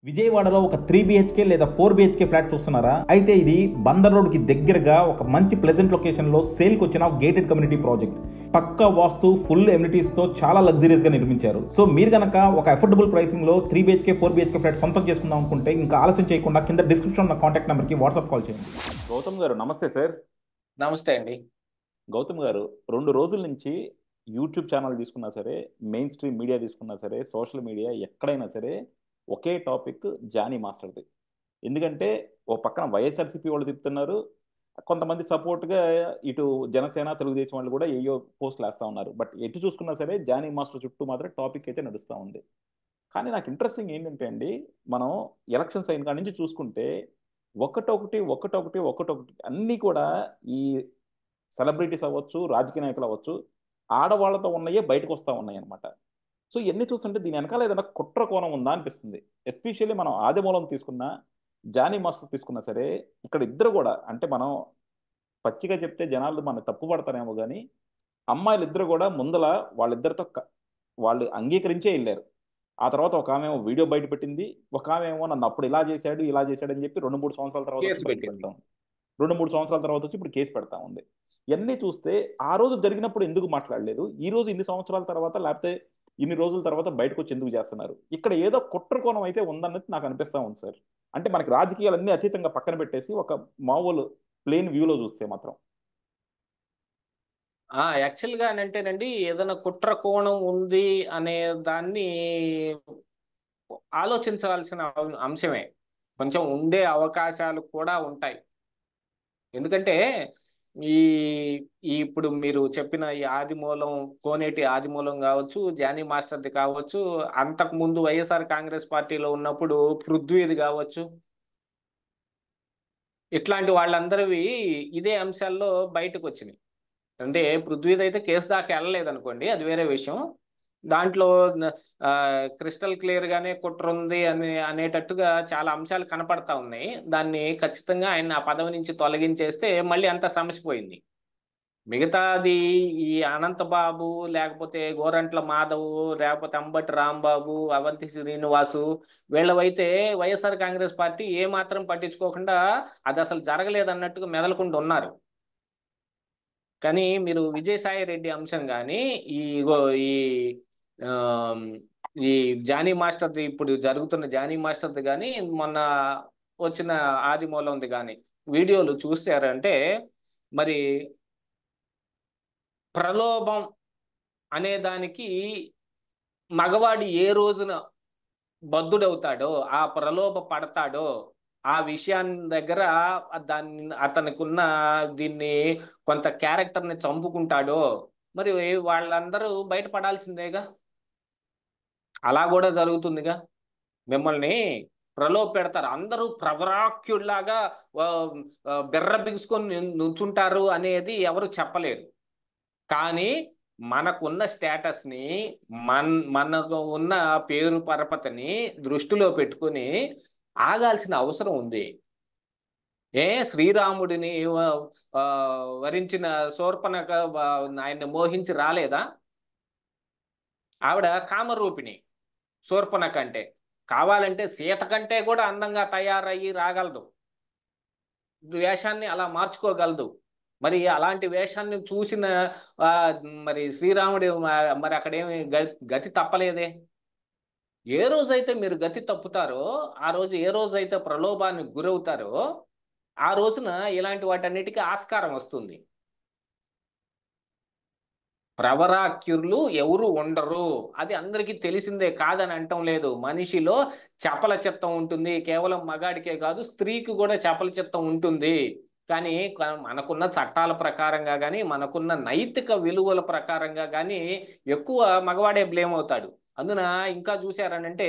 విజయవాడలో ఒక 3 BHK లేదా 4 BHK ఫ్లాట్ చూస్తున్నారా? అయితే ఇది బందర్ రోడ్ కి దగ్గరగా ఒక మంచి ప్లెజెంట్ లొకేషన్ లో సేల్ కి వచ్చిన గేటెడ్ కమ్యూనిటీ ప్రాజెక్ట్. పక్కా వాస్తు, ఫుల్ ఎమ్యూనిటీస్ తో చాలా లగ్జరీస్ గా నిర్మించారు. సో మీరు గనక ఒక అఫోర్డబుల్ ప్రైసింగ్ లో 3 BHK 4 BHK ఫ్లాట్ సొంతం చేసుకుందాం అనుకుంటే ఇంకా ఆలస్యం చేయకుండా కింద డిస్క్రిప్షన్ ఉన్న కాంటాక్ట్ నెంబర్ కి వాట్సాప్ కాల్ చేయండి. గౌతమ్ గారు నమస్తే సార్. నమస్తే అండి. గౌతమ్ గారు 2 రోజుల నుంచి యూట్యూబ్ ఛానల్ తీసుకున్నా సరే, మెయిన్ స్ట్రీమ్ మీడియా తీసుకున్నా సరే, సోషల్ మీడియా ఎక్కడైనా సరే ఒకే టాపిక్ జానీ మాస్టర్ది. ఎందుకంటే ఓ పక్కన వైఎస్ఆర్సీపీ వాళ్ళు తిప్పుతున్నారు, కొంతమంది సపోర్ట్గా ఇటు జనసేన తెలుగుదేశం వాళ్ళు కూడా ఏయో పోస్టులు వేస్తూ ఉన్నారు. బట్ ఎటు చూసుకున్నా సరే జానీ మాస్టర్ చుట్టూ మాత్రం టాపిక్ అయితే నడుస్తూ ఉంది. కానీ నాకు ఇంట్రెస్టింగ్ ఏంటంటే అండి, మనం ఎలక్షన్స్ అయిన కాడి నుంచి చూసుకుంటే ఒకటొకటి ఒకటొకటి ఒకటొకటి అన్నీ కూడా ఈ సెలబ్రిటీస్ అవ్వచ్చు, రాజకీయ నాయకులు అవ్వచ్చు, ఆడవాళ్ళతో ఉన్నాయే బయటకు వస్తూ ఉన్నాయి అనమాట. సో ఇవన్నీ చూస్తుంటే దీని వెనకాల ఏదైనా కుట్ర కోణం ఉందా అనిపిస్తుంది. ఎస్పెషల్లీ మనం ఆదిమూలం తీసుకున్నా, జానీ మాస్టర్ తీసుకున్నా సరే, ఇక్కడ ఇద్దరు కూడా అంటే మనం పచ్చిగా చెప్తే జనాలు మన తప్పు పడతారేమో కానీ అమ్మాయిలు ఇద్దరు కూడా ముందల వాళ్ళిద్దరితో వాళ్ళు అంగీకరించే వెళ్ళారు. ఆ తర్వాత ఒక ఆమె ఏమో వీడియో బయట పెట్టింది, ఒక ఆమె ఏమో నన్ను అప్పుడు ఇలా చేశాడు ఇలా చేశాడు అని చెప్పి 2-3 సంవత్సరాల తర్వాత కేసు వచ్చి బయట పెట్టింది. పెడతాం. 2-3 సంవత్సరాల తర్వాత వచ్చి ఇప్పుడు కేసు పెడతా ఉంది. ఇవన్నీ చూస్తే ఆ రోజు జరిగినప్పుడు ఎందుకు మాట్లాడలేదు, ఈ రోజు ఇన్ని సంవత్సరాల తర్వాత లేకపోతే ఇన్ని రోజుల తర్వాత బయటకు వచ్చి ఎందుకు చేస్తున్నారు? ఇక్కడ ఏదో కుట్ర కోణం అయితే ఉందన్నది నాకు అనిపిస్తా ఉంది సార్. అంటే మనకి రాజకీయాలన్నీ అతీతంగా పక్కన పెట్టేసి ఒక మామూలు ప్లేన్ వ్యూలో చూస్తే మాత్రం యాక్చువల్గా అంటేనండి, ఏదైనా కుట్ర కోణం ఉంది అనే దాన్ని ఆలోచించవలసిన అంశమే. కొంచెం ఉండే అవకాశాలు కూడా ఉంటాయి. ఎందుకంటే ఈ ఇప్పుడు మీరు చెప్పిన ఈ ఆదిమూలం, కోనేటి ఆదిమూలం కావచ్చు, జానీ మాస్టర్ది కావచ్చు, అంతకు ముందు వైఎస్ఆర్ కాంగ్రెస్ పార్టీలో ఉన్నప్పుడు పృథ్వీది కావచ్చు, ఇట్లాంటి వాళ్ళందరివి ఇదే అంశాల్లో బయటకు వచ్చినాయి. అంటే పృథ్వీది అయితే కేసు దాకా వెళ్ళలేదు అనుకోండి, అది వేరే విషయం. దాంట్లో క్రిస్టల్ క్లియర్ గానే కుట్ర ఉంది అనేటట్టుగా చాలా అంశాలు కనపడతా ఉన్నాయి. దాన్ని ఖచ్చితంగా ఆయన ఆ పదవి నుంచి తొలగించేస్తే మళ్ళీ అంత సమస్య పోయింది. మిగతాది ఈ అనంతబాబు, లేకపోతే గోరంట్ల మాధవ్, లేకపోతే అంబటి రాంబాబు, అవంతి శ్రీనివాసు, వీళ్ళవైతే వైఎస్ఆర్ కాంగ్రెస్ పార్టీ ఏ మాత్రం పట్టించుకోకుండా అది అసలు జరగలేదన్నట్టుగా మెదలకుండా ఉన్నారు. కానీ మీరు విజయసాయి రెడ్డి అంశం కానీ ఈ ఈ ఈ జానీ మాస్టర్ది, ఇప్పుడు జరుగుతున్న జానీ మాస్టర్ది కానీ మొన్న వచ్చిన ఆదిమూలంది కానీ వీడియోలు చూసారంటే, మరి ప్రలోభం అనే దానికి మగవాడు ఏ రోజున బద్ధుడవుతాడో, ఆ ప్రలోభ పడతాడో, ఆ విషయాన్ని దగ్గర అతనికి ఉన్న దీన్ని కొంత క్యారెక్టర్ని చంపుకుంటాడో, మరి వాళ్ళందరూ బయటపడాల్సిందేగా. అలా కూడా జరుగుతుందిగా. మిమ్మల్ని ప్రలోభ పెడతారు, అందరూ ప్రవరాక్యుల్లాగా బెర్ర బిగుసుకొని నుంచుంటారు అనేది ఎవరు చెప్పలేరు. కానీ మనకున్న స్టేటస్ని, మనకు ఉన్న పేరు పరపతిని దృష్టిలో పెట్టుకుని ఆగాల్సిన అవసరం ఉంది. శ్రీరాముడిని వరించిన శూర్పణఖ ఆయన్ని మోహించి రాలేదా? ఆవిడ కామరూపిణి. శూర్పణఖ అంటే కావాలంటే సీత కంటే కూడా అందంగా తయారయ్యి రాగలదు, వేషాన్ని అలా మార్చుకోగలదు. మరి అలాంటి వేషాన్ని చూసిన మరి శ్రీరాముడు మరి అక్కడేమి గతి తప్పలేదే. ఏ రోజైతే మీరు గతి తప్పుతారో, ఆ రోజు ఏ రోజైతే ప్రలోభానికి గురవుతారో, ఆ రోజున ఇలాంటి వాటన్నిటికీ ఆస్కారం వస్తుంది. ప్రవరాక్యులు ఎవరు ఉండరు, అది అందరికీ తెలిసిందే, కాదని అంటం లేదు. మనిషిలో చపల చిత్తం ఉంటుంది, కేవలం మగాడికే కాదు స్త్రీకి కూడా చపల చిత్తం ఉంటుంది. కానీ మనకున్న చట్టాల ప్రకారంగా కానీ, మనకున్న నైతిక విలువల ప్రకారంగా కానీ ఎక్కువ మగవాడే బ్లేమ్ అవుతాడు. అందున ఇంకా చూశారనంటే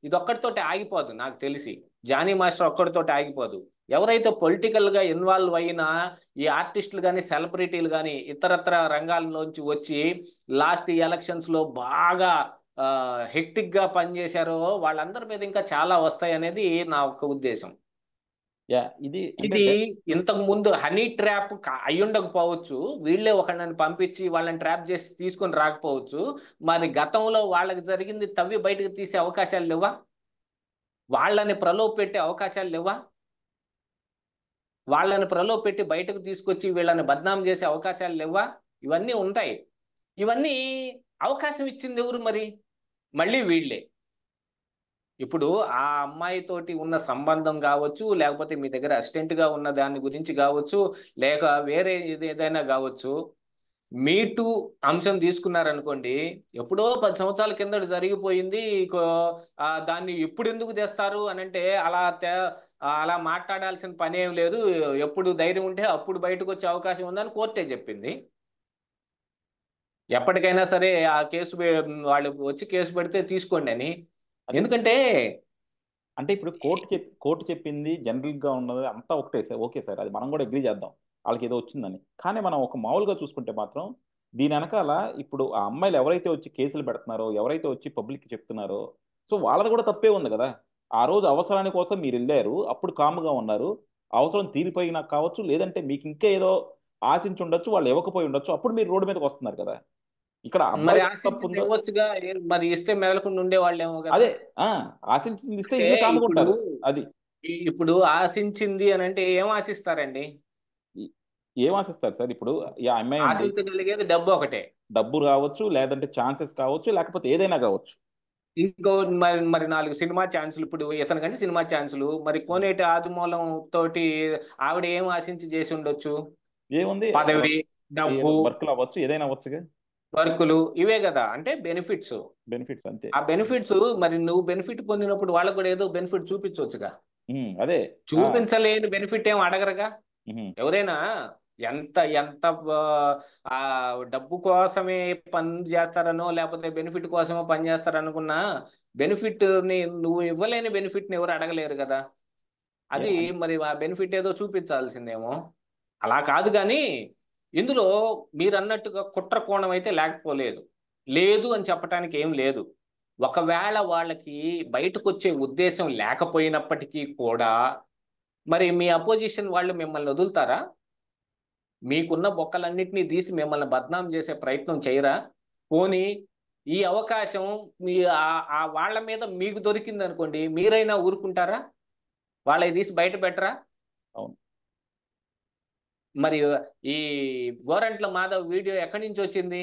ఇదొక్కడితోటి ఆగిపోదు. నాకు తెలిసి జానీ మాస్టర్ ఒక్కడితోటి ఆగిపోదు. ఎవరైతే పొలిటికల్గా ఇన్వాల్వ్ అయినా ఈ ఆర్టిస్టులు కానీ, సెలబ్రిటీలు కానీ ఇతరత్ర రంగాల్లోంచి వచ్చి లాస్ట్ ఎలక్షన్స్లో బాగా హెక్టిక్గా పనిచేశారో వాళ్ళందరి మీద ఇంకా చాలా వస్తాయి అనేది నా ఒక్క ఉద్దేశం. ఇది ఇంతకు ముందు హనీ ట్రాప్ అయ్యుండకపోవచ్చు, వీళ్ళే ఒకళ్ళని పంపించి వాళ్ళని ట్రాప్ చేసి తీసుకొని రాకపోవచ్చు. మరి గతంలో వాళ్ళకి జరిగింది తవ్వి బయటకు తీసే అవకాశాలు లేవా? వాళ్ళని ప్రలోభ పెట్టే అవకాశాలు లేవా? వాళ్ళని ప్రలోభ పెట్టి బయటకు తీసుకొచ్చి వీళ్ళని బద్నాం చేసే అవకాశాలు లేవా? ఇవన్నీ ఉంటాయి. ఇవన్నీ అవకాశం ఇచ్చింది ఎవరు మరి? మళ్ళీ వీళ్ళే. ఇప్పుడు ఆ అమ్మాయితోటి ఉన్న సంబంధం కావచ్చు, లేకపోతే మీ దగ్గర అసిస్టెంట్గా ఉన్న దాని గురించి కావచ్చు, లేక వేరే ఏదైనా కావచ్చు, మీ టూ అంశం తీసుకున్నారనుకోండి, ఎప్పుడో 10 సంవత్సరాల కిందట జరిగిపోయింది. దాన్ని ఇప్పుడు ఎందుకు తెస్తారు అని అంటే, అలా మాట్లాడాల్సిన పని ఏం లేదు. ఎప్పుడు ధైర్యం ఉంటే అప్పుడు బయటకు వచ్చే అవకాశం ఉందని కోర్టే చెప్పింది. ఎప్పటికైనా సరే ఆ కేసు వాళ్ళు వచ్చి కేసు పెడితే తీసుకోండి అని. అది ఎందుకంటే అంటే ఇప్పుడు కోర్టు చెప్పింది జనరల్గా ఉన్నది అంతా ఒకటే సార్, ఓకే సార్, అది మనం కూడా అగ్రీ చేద్దాం వాళ్ళకి ఏదో వచ్చిందని. కానీ మనం ఒక మామూలుగా చూసుకుంటే మాత్రం దీని వెనకాల ఇప్పుడు ఆ అమ్మాయిలు ఎవరైతే వచ్చి కేసులు పెడుతున్నారో, ఎవరైతే వచ్చి పబ్లిక్కి చెప్తున్నారో, సో వాళ్ళది కూడా తప్పే ఉంది కదా. ఆ రోజు అవసరాని కోసం మీరు వెళ్ళారు, అప్పుడు కాముగా ఉన్నారు, అవసరం తీరిపోయినా కావచ్చు, లేదంటే మీకు ఇంకా ఏదో ఆశించి ఉండొచ్చు, వాళ్ళు ఇవ్వకపోయి ఉండొచ్చు, అప్పుడు మీరు రోడ్డు మీదకి వస్తున్నారు కదా. ఇక్కడ మరి అబ్బాయి తప్పు ఆశించింది ఉందో ఇవ్వచ్చుగా. మరి ఇస్తే మెదలకుండా ఉండేవాళ్ళేమో కదా. అదే, ఆ ఆశించింది ఇస్తే అంటే ఇంకా కాముగా ఇప్పుడు ఉంటారు. అది ఇప్పుడు ఆశించింది అని అంటే ఏం ఆశిస్తారండి? ఈ- ఏం ఆశిస్తారు సార్? ఇప్పుడు ఈ అమ్మాయి ఉంది, ఆశించగలిగేది డబ్బు ఒకటే. డబ్బు కావచ్చు, లేదంటే ఛాన్సెస్ కావచ్చు, లేకపోతే ఏదైనా కావచ్చు. ఇంకో మరి మరి 4 సినిమా ఛాన్సులు. ఇప్పుడు ఇతనికంటే సినిమా ఛాన్సులు. మరి కోనేటి ఆదిమూలం తోటి ఆవిడ ఏం ఆశించి చేసి ఉండొచ్చు? ఏముంది, పదవి, డబ్బు, వర్క్లు అవ్వచ్చు, ఏదైనా అవ్వచ్చుగా. వర్కులు, ఇవే కదా అంటే బెనిఫిట్స్. బెనిఫిట్స్ అంతే. ఆ బెనిఫిట్స్ మరి నువ్వు బెనిఫిట్ పొందినప్పుడు వాళ్ళకు కూడా ఏదో బెనిఫిట్ చూపించవచ్చుగా. అదే. ఆ, చూపించలేని బెనిఫిట్ ఏం అడగరుగా ఉమ్, ఎవరైనా. ఎంత ఎంత ఆ డబ్బు కోసమే పని చేస్తారనో, లేకపోతే బెనిఫిట్ కోసమో పని చేస్తారనుకున్నా, బెనిఫిట్ ని నువ్వు ఇవ్వలేని బెనిఫిట్ ని ఎవరు అడగలేరు కదా. అది మరి ఆ బెనిఫిట్ ఏదో చూపించాల్సిందేమో. అలా కాదు కానీ ఇందులో మీరు అన్నట్టుగా కుట్ర కోణం అయితే లేకపోలేదు. లేదు అని చెప్పడానికి ఏం లేదు. ఒకవేళ వాళ్ళకి బయటకు వచ్చే ఉద్దేశం లేకపోయినప్పటికీ కూడా మరి మీ అపోజిషన్ వాళ్ళు మిమ్మల్ని వదులుతారా? మీకున్న బొక్కలన్నింటినీ తీసి మిమ్మల్ని బద్నాం చేసే ప్రయత్నం చేయరా? పోనీ ఈ అవకాశం మీ ఆ వాళ్ళ మీద మీకు దొరికింది అనుకోండి, మీరైనా ఊరుకుంటారా? వాళ్ళకి తీసి బయట పెట్టరా? అవును. మరి ఈ గోరంట్ల మాధవ్ వీడియో ఎక్కడి నుంచి వచ్చింది?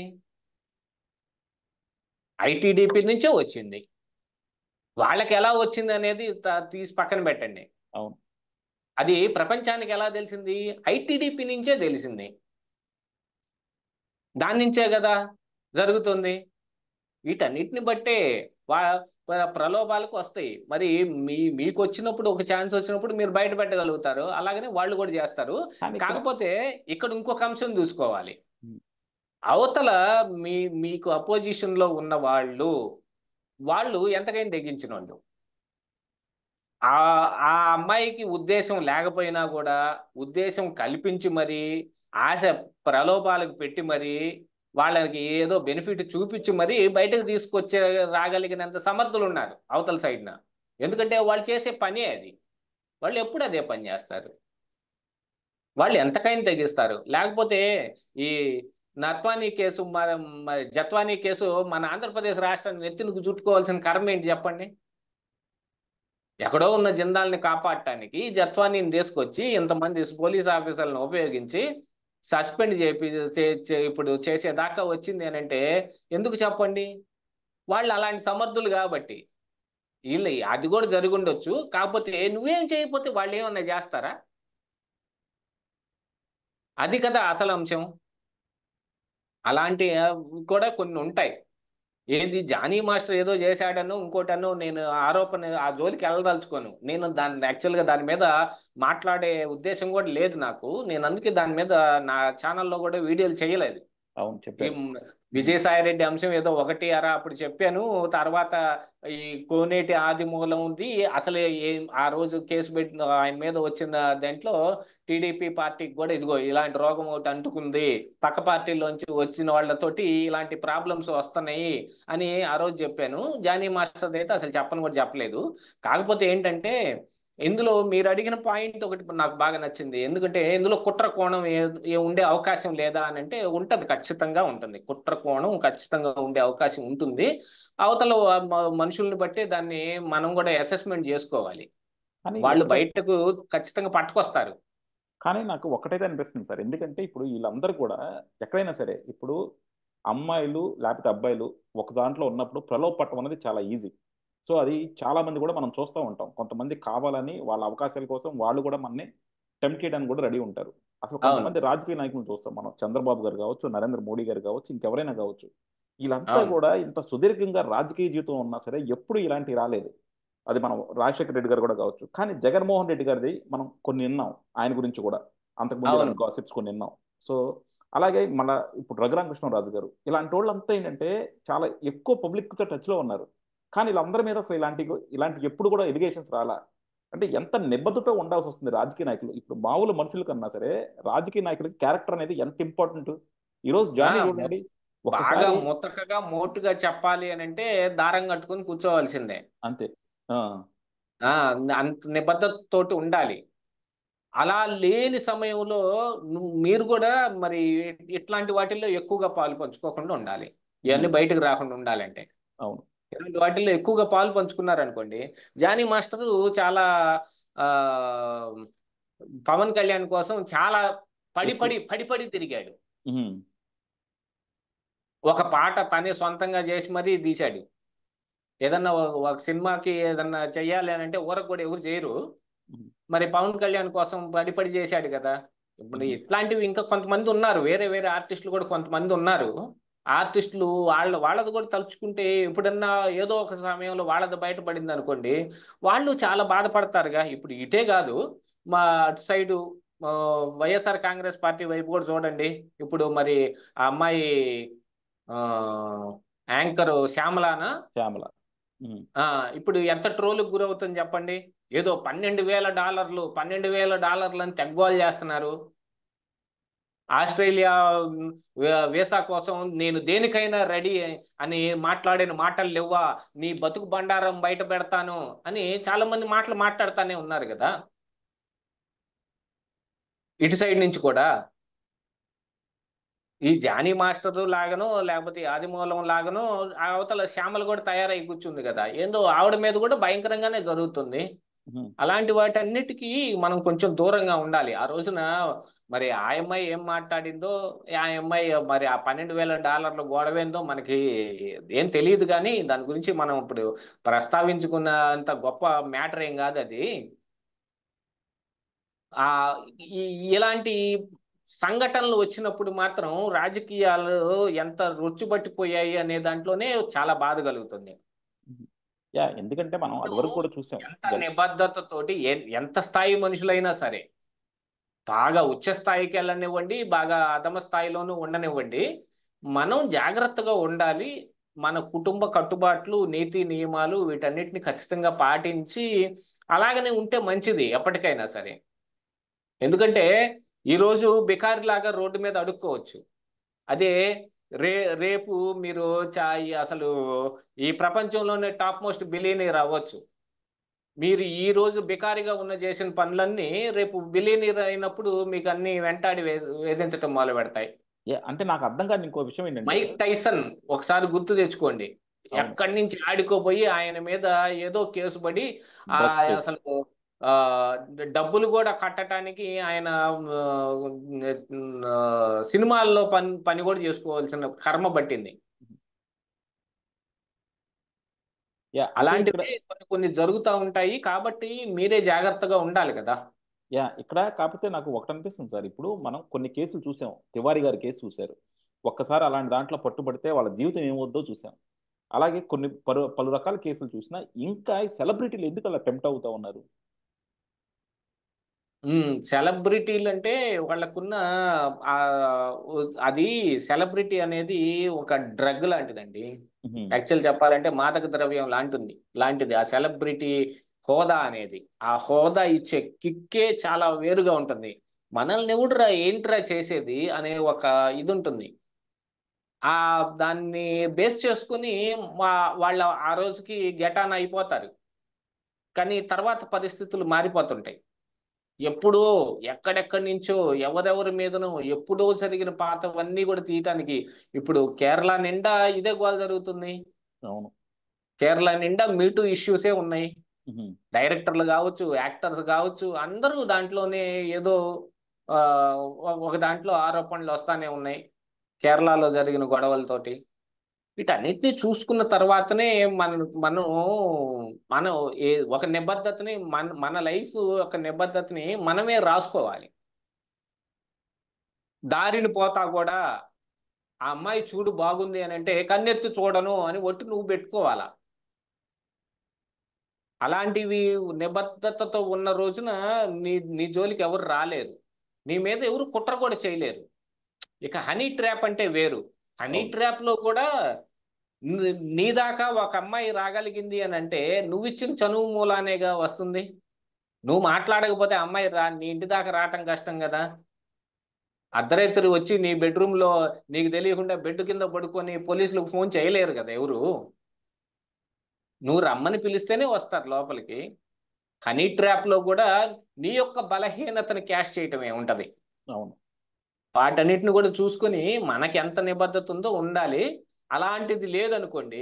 ఐటీడీపీ నుంచే వచ్చింది. వాళ్ళకి ఎలా వచ్చింది అనేది తీసి పక్కన పెట్టండి. అవును. అది ప్రపంచానికి ఎలా తెలిసింది? ఐటీడీపీ నుంచే తెలిసింది. దాని నుంచే కదా జరుగుతుంది. వీటన్నిటిని బట్టే ప్రలోభాలకు వస్తాయి. మరి మీకు వచ్చినప్పుడు, ఒక ఛాన్స్ వచ్చినప్పుడు మీరు బయట పెట్టగలుగుతారు. అలాగనే వాళ్ళు కూడా చేస్తారు. కానీ ఇక్కడ కాకపోతే ఇక్కడ ఇంకొక అంశం చూసుకోవాలి. ఉమ్, అవతల మీకు అపోజిషన్ లో ఉన్న వాళ్ళు ఎంతకైనా తెగించిన వాళ్ళు. ఆ ఆ అమ్మాయికి ఉద్దేశం లేకపోయినా కూడా ఉద్దేశం కల్పించి మరి, ఆశ ప్రలోభాలకు పెట్టి మరి, వాళ్ళకి ఏదో బెనిఫిట్ చూపించి మరి బయటకు తీసుకొచ్చే రాగలిగినంత సమర్థులు ఉన్నారు అవతల సైడ్న. ఎందుకంటే వాళ్ళు చేసే పనే అది. వాళ్ళు ఎప్పుడు అదే పని చేస్తారు. వాళ్ళు ఎంతకైనా తెగిస్తారు. లేకపోతే ఈ నత్వానీ కేసు, జత్వానీ కేసు మన ఆంధ్రప్రదేశ్ రాష్ట్రాన్ని నెత్తినకు చుట్టుకోవాల్సిన కర్మ ఏంటి చెప్పండి? ఎక్కడో ఉన్న జిందాల్ని కాపాడటానికి జత్వానీని తీసుకొచ్చి ఇంతమంది పోలీస్ ఆఫీసర్లను ఉపయోగించి సస్పెండ్ ఇప్పుడు చేసేదాకా వచ్చింది అని అంటే ఎందుకు చెప్పండి? వాళ్ళు అలాంటి సమర్థులు కాబట్టి. వీళ్ళు అది కూడా జరిగి ఉండొచ్చు. కాకపోతే నువ్వేం చేయకపోతే వాళ్ళు ఏమన్నా చేస్తారా? అది కదా అసలు అంశం. అలాంటి కూడా కొన్ని ఉంటాయి. ఏది జానీ మాస్టర్ ఏదో చేశాడనో ఇంకోటనో నేను ఆరోపణ ఆ జోలికి వెళ్ళదలుచుకోను. నేను యాక్చువల్గా దాని మీద మాట్లాడే ఉద్దేశం కూడా లేదు నాకు. నేను అందుకే దాని మీద నా ఛానల్లో కూడా వీడియోలు చేయలేదు. అవును, ఈ చెప్పారు. విజయసాయిరెడ్డి అంశం ఏదో ఒకటి అరా అప్పుడు చెప్పాను. తర్వాత ఈ కోనేటి ఆదిమూలంది అసలు ఆ రోజు కేసు పెట్టిన ఆయన మీద వచ్చిన దాంట్లో టీడీపీ పార్టీకి కూడా ఇదిగో ఇలాంటి రోగం ఒకటి అంటుకుంది, పక్క పార్టీలోంచి వచ్చిన వాళ్ళతోటి ఇలాంటి ప్రాబ్లమ్స్ వస్తున్నాయి అని ఆ రోజు చెప్పాను. జానీ మాస్టర్ అయితే అసలు చెప్పను కూడా చెప్పలేదు. కాకపోతే ఏంటంటే ఇందులో మీరు అడిగిన పాయింట్ ఒకటి నాకు బాగా నచ్చింది. ఎందుకంటే ఇందులో కుట్ర కోణం ఉండే అవకాశం లేదా అని అంటే ఉంటది, ఖచ్చితంగా ఉంటుంది. కుట్ర కోణం ఖచ్చితంగా ఉండే అవకాశం ఉంటుంది. అవతల మనుషుల్ని బట్టి దాన్ని మనం కూడా అసెస్మెంట్ చేసుకోవాలి. కానీ వాళ్ళు ఒకటే బయటకు ఖచ్చితంగా పట్టుకొస్తారు. కానీ నాకు ఒకటైతే అనిపిస్తుంది సార్, ఎందుకంటే ఇప్పుడు వీళ్ళందరూ కూడా ఎక్కడైనా సరే ఇప్పుడు అమ్మాయిలు లేకపోతే అబ్బాయిలు ఒక దాంట్లో ఉన్నప్పుడు ప్రలోభ పట్టడం అనేది చాలా ఈజీ. సో అది చాలా మంది కూడా మనం చూస్తూ ఉంటాం. కొంతమంది కావాలని వాళ్ళ అవకాశాల కోసం వాళ్ళు కూడా మనని టెంప్ట్ చేయడానికి కూడా రెడీ ఉంటారు. అసలు అవును, కొంతమంది రాజకీయ నాయకులను చూస్తాం మనం, చంద్రబాబు గారు కావచ్చు, నరేంద్ర మోడీ గారు కావచ్చు, ఇంకెవరైనా కావచ్చు. వీళ్ళంతా అవును, కూడా ఇంత సుదీర్ఘంగా రాజకీయ జీవితం ఉన్నా సరే ఎప్పుడు ఇలాంటివి రాలేదు. అది మనం రాజశేఖర రెడ్డి గారు కూడా కావచ్చు, కానీ జగన్మోహన్ రెడ్డి గారిది మనం కొన్ని విన్నాం. ఆయన గురించి కూడా అంతకుముందు అవును. ఇలాంటి గాసిప్స్ కొన్ని విన్నాం. సో అలాగే మన ఇప్పుడు రఘురామకృష్ణరాజు గారు ఇలాంటి వాళ్ళంతా ఏంటంటే చాలా ఎక్కువ పబ్లిక్తో టచ్లో ఉన్నారు. కానీ వీళ్ళందరి మీద అసలు ఇలాంటి ఎప్పుడు కూడా ఎలిగేషన్స్ రాలా. అంటే ఎంత నిబద్ధత ఉండాల్సి వస్తుంది రాజకీయ నాయకులు. ఇప్పుడు మామూలు మనుషుల కన్నా సరే రాజకీయ నాయకులకి క్యారెక్టర్ అనేది ఎంత ఇంపార్టెంట్. ఈరోజు ఆ జానీ మొ- చూడండి. బాగా ఒక్కసారి ముతకగా మోటుగా చెప్పాలి అని అంటే దారం కట్టుకొని కూర్చోవలసిందే. అంతే. ఆ, ఆ అంత నిబద్ధతతోటి ఉండాలి. అలా లేని సమయంలో మీరు కూడా మరి ఇట్లాంటి వాటిల్లో ఎక్కువగా పాలు పంచుకోకుండా ఉండాలి. ఇవన్నీ ఉమ్, బయటకు రాకుండా ఉండాలంటే అవును. ఇలాంటి వాటిల్లో ఎక్కువగా పాలు పంచుకున్నారనుకోండి. జానీ మాస్టరు చాలా ఆ పవన్ కళ్యాణ్ కోసం చాలా పడి ఎక్కువ. పడి పడి పడి తిరిగాడు. ఉమ్, ఒక పాట తనే సొంతంగా చేసి మరీ తీశాడు. ఏదన్నా ఒక సినిమాకి ఏదన్నా చెయ్యాలి అని అంటే ఊరకు కూడా ఎవరు చేయరు. ఉమ్, మరి పవన్ కళ్యాణ్ కోసం పడి పడి చేశాడు కదా. ఇప్పుడు ఉమ్, ఇట్లాంటివి ఇంకా కొంతమంది ఉన్నారు, వేరే వేరే ఆర్టిస్టులు కూడా కొంతమంది ఉన్నారు. ఆర్టిస్టులు వాళ్ళది కూడా తలుచుకుంటే ఎప్పుడన్నా ఏదో ఒక సమయంలో వాళ్ళది బయటపడింది అనుకోండి, వాళ్ళు చాలా బాధపడతారుగా. ఇప్పుడు ఇటే కాదు, మా అటు సైడు ఆ, వైఎస్ఆర్ కాంగ్రెస్ పార్టీ వైపు కూడా చూడండి. ఇప్పుడు మరి ఆ అమ్మాయి ఆ యాంకర్ శ్యామలానా, శ్యామల. ఉమ్, ఆ ఇప్పుడు ఎంత ట్రోల్కి గురవుతుంది చెప్పండి. ఏదో $12,000 $12,000 అని తెగ్గోలు చేస్తున్నారు. ఆస్ట్రేలియా వీసా కోసం నేను దేనికైనా రెడీ అని మాట్లాడిన మాటలు లేవా, నీ బతుకు బండారం బయట పెడతాను అని చాలా మంది మాటలు మాట్లాడుతానే ఉన్నారు కదా, ఇటు సైడ్ నుంచి కూడా. ఈ జానీ మాస్టర్ లాగనో లేకపోతే ఈ ఆదిమూలం లాగనో ఆ అవతల శ్యామల కూడా తయారై కూర్చుంది కదా, ఏందో ఆవిడ మీద కూడా భయంకరంగానే జరుగుతుంది. ఉమ్. అలాంటి వాటన్నిటికీ మనం కొంచెం దూరంగా ఉండాలి. ఆ రోజున మరి ఆ అమ్మాయి ఏం మాట్లాడిందో, ఆ అమ్మాయి మరి ఆ $12,000 గొడవేందో మనకి ఏం తెలియదు. కానీ దాని గురించి మనం ఇప్పుడు ప్రస్తావించుకున్నంత గొప్ప మ్యాటర్ ఏం కాదు అది. ఆ ఇలాంటి సంఘటనలు వచ్చినప్పుడు మాత్రం రాజకీయాలు ఎంత రొచ్చుబట్టిపోయాయి అనే దాంట్లోనే చాలా బాధ కలుగుతుంది. యా, ఎందుకంటే మనం అది వరకు కూడా చూసాం. ఎంత నిబద్ధతతోటి ఎంత స్థాయి మనుషులైనా సరే, బాగా ఉచ్చ స్థాయికి వెళ్ళనివ్వండి, బాగా అధమ స్థాయిలోనూ ఉండనివ్వండి, మనం జాగ్రత్తగా ఉండాలి. మన కుటుంబ కట్టుబాట్లు, నీతి నియమాలు వీటన్నిటిని ఖచ్చితంగా పాటించి అలాగనే ఉంటే మంచిది ఎప్పటికైనా సరే. ఎందుకంటే ఈరోజు బికారిలాగా రోడ్డు మీద అడుక్కోవచ్చు. అదే రే రేపు మీరు అసలు ఈ ప్రపంచంలోనే టాప్ మోస్ట్ బిలియనీర్ అవ్వచ్చు. మీరు ఈ రోజు బికారిగా ఉన్న చేసిన పనులన్నీ రేపు బిలియనీర్ అయినప్పుడు మీకు అన్ని వెంటాడి వేధించటం మొదలు పెడతాయి. యా, అంటే నాకు అర్థం కాని ఇంకో విషయం ఏంటంటే. మైక్ టైసన్ ఒకసారి గుర్తు తెచ్చుకోండి. అవును. ఎక్కడి నుంచి ఆడుకోపోయి ఆయన మీద ఏదో కేసు పడి ఆ డ్రగ్స్ కేసు. అసలు ఆ డబ్బులు కూడా కట్టడానికి ఆయన సినిమాల్లో పని పని కూడా చేసుకోవాల్సిన కర్మ పట్టింది. యా, అంటే ఇక్కడ. అలాంటివి కొన్ని కొన్ని జరుగుతూ ఉంటాయి. కాబట్టి మీరే జాగ్రత్తగా ఉండాలి కదా. యా, ఇక్కడ కాకపోతే నాకు ఒకటి అనిపిస్తుంది సార్. ఇప్పుడు మనం కొన్ని కేసులు చూసాం. తివారీ గారి కేసు చూశారు. ఒక్కసారి అలాంటి దాంట్లో పట్టుబడితే వాళ్ళ జీవితం ఏమవుద్దో చూసాం. అలాగే కొన్ని పలు రకాల కేసులు చూసినా ఇంకా సెలబ్రిటీలు ఎందుకు అలా టెంప్ట్ అవుతా ఉన్నారు. సెలబ్రిటీలు అంటే వాళ్ళకున్న ఆ అది సెలబ్రిటీ అనేది ఒక డ్రగ్ లాంటిదండి. ఉహుం. యాక్చువల్ చెప్పాలంటే మాదక ద్రవ్యం లాంటిది ఆ సెలబ్రిటీ హోదా అనేది. ఆ హోదా ఇచ్చే కిక్కే చాలా వేరుగా ఉంటుంది. మనల్ని ఎవడురా ఏంట్రా చేసేది అనే ఒక ఇది ఉంటుంది. ఆ దాన్ని బేస్ చేసుకుని వాళ్ళ ఆ రోజుకి గెటాన్ అయిపోతారు. కానీ తర్వాత పరిస్థితులు మారిపోతుంటాయి. ఎప్పుడో ఎక్కడెక్కడి నుంచో ఎవరెవరి మీదనో ఎప్పుడో జరిగిన పాతవన్నీ కూడా తీయటానికి ఇప్పుడు కేరళ నిండా ఇదే గోల జరుగుతుంది. అవును. కేరళ నిండా మీటూ ఇష్యూసే ఉన్నాయి. ఉహు. డైరెక్టర్లు కావచ్చు, యాక్టర్స్ కావచ్చు, అందరూ దాంట్లోనే ఏదో ఆ, ఒక దాంట్లో ఆరోపణలు వస్తానే ఉన్నాయి కేరళలో జరిగిన గొడవలతోటి. వీటన్నిటిని చూసుకున్న తర్వాతనే మనం మనం మనం ఒక నిబద్ధతని మన లైఫ్ ఒక నిబద్ధతని మనమే రాసుకోవాలి. దారిని పోతా కూడా ఆ అమ్మాయి చూడు బాగుంది అని అంటే కన్నెత్తి చూడను అని ఒట్టు నువ్వు పెట్టుకోవాలా. అలాంటివి నిబద్ధతతో ఉన్న రోజున నీ నీ జోలికి ఎవరు రాలేరు, నీ మీద ఎవరు కుట్ర కూడా చేయలేరు. ఇక హనీ ట్రాప్ అంటే వేరు. హనీ అవును. ట్రాప్ లో కూడా నీ దాకా ఒక అమ్మాయి రాగలిగింది అని అంటే నువ్వు ఇచ్చిన చనువు మూలానేగా వస్తుంది. నువ్వు మాట్లాడకపోతే అమ్మాయి నీ ఇంటి దాకా రావటం కష్టం కదా. అర్ధరాత్రి వచ్చి నీ బెడ్రూమ్ లో నీకు తెలియకుండా బెడ్ కింద పడుకొని పోలీసులకు ఫోన్ చేయలేరు కదా ఎవరు. నువ్వు రమ్మని పిలిస్తేనే వస్తారు లోపలికి. హనీ ట్రాప్ లో కూడా నీ యొక్క బలహీనతని క్యాష్ చేయటమే ఉంటది. అవును. వాటన్నిటిని కూడా చూసుకొని మనకి ఎంత నిబద్ధత ఉందో ఉండాలి. అలాంటిది లేదనుకోండి,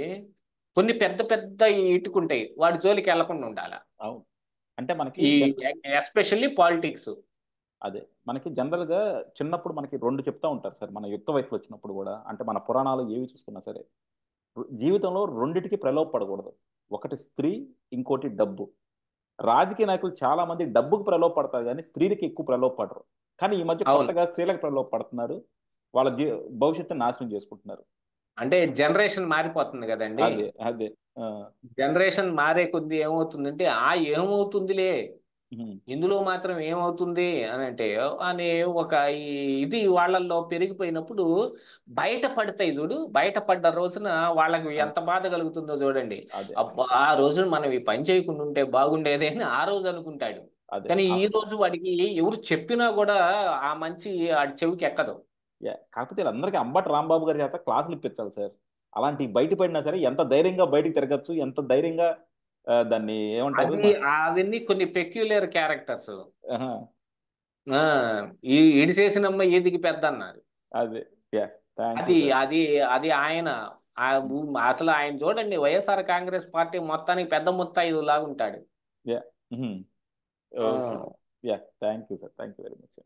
కొన్ని పెద్ద పెద్ద ఇటుకుంటాయి, వాడి జోలికి వెళ్లకుండా ఉండాలి. అవును. అంటే మనకి ఈ ఎస్పెషల్లీ పాలిటిక్స్. అదే మనకి జనరల్గా చిన్నప్పుడు మనకి రెండు చెప్తా ఉంటారు సార్, మన యుక్త వయసులో వచ్చినప్పుడు కూడా, అంటే మన పురాణాలు ఏవి చూసుకున్నా సరే జీవితంలో రెండిటికి ప్రలోభపడకూడదు. ఒకటి స్త్రీ, ఇంకోటి డబ్బు. రాజకీయ నాయకులు చాలా మంది డబ్బుకు ప్రలోభపడతారు కానీ స్త్రీలకి ఎక్కువ ప్రలోభపడరు. కానీ ఈ మధ్య అవును. కొత్తగా స్త్రీలకు ప్రలోభపడుతున్నారు, వాళ్ళ భవిష్యత్తుని నాశనం చేసుకుంటున్నారు. అంటే జనరేషన్ మారిపోతుంది కదండి. అదే అదే. ఆ, జనరేషన్ మారే కొద్దీ ఏమవుతుందంటే ఏమవుతుందిలే, ఉహుం, ఇందులో మాత్రం ఏమవుతుంది అని అంటే అనే ఒక ఇది వాళ్ళల్లో పెరిగిపోయినప్పుడు బయట పడతాయి చూడు. బయట పడ్డ రోజున వాళ్ళకి అవును. ఎంత బాధ కలుగుతుందో చూడండి. అదే అబ్బా ఆ రోజున మనం ఈ పని చేయకుండా ఉంటే బాగుండేది అని ఆ రోజు అనుకుంటాడు. అదే. కానీ ఈ రోజు వాడికి ఎవరు చెప్పినా కూడా ఆ మంచి వాడి చెవికి ఎక్కదు. కాకపోతే వీళ్ళందరికీ అంబటి రాంబాబు గారి చేత క్లాసులు ఇప్పించాలి సార్. అలాంటి బయటపడినా సరే ఎంత ధైర్యంగా బయటికి తిరగచ్చు, ఎంత ధైర్యంగా దాన్ని ఏమంటారు అది అవన్నీ కొన్ని పెక్యులర్ క్యారెక్టర్స్. ఆహా, ఆ ఈ ఇడిసేసినమ్మ ఈదికి పెద్ద అన్నారు. అదే. యా. థ్యాంక్ యూ అది సార్. అది అది ఆయన అసలు ఆయన చూడండి, వైఎస్ఆర్ కాంగ్రెస్ పార్టీ మొత్తానికి పెద్ద ముత్తైదు లాగా ఉంటాడు. యా. ఓకే. ఆ yeah. Thank you sir. Thank you very much.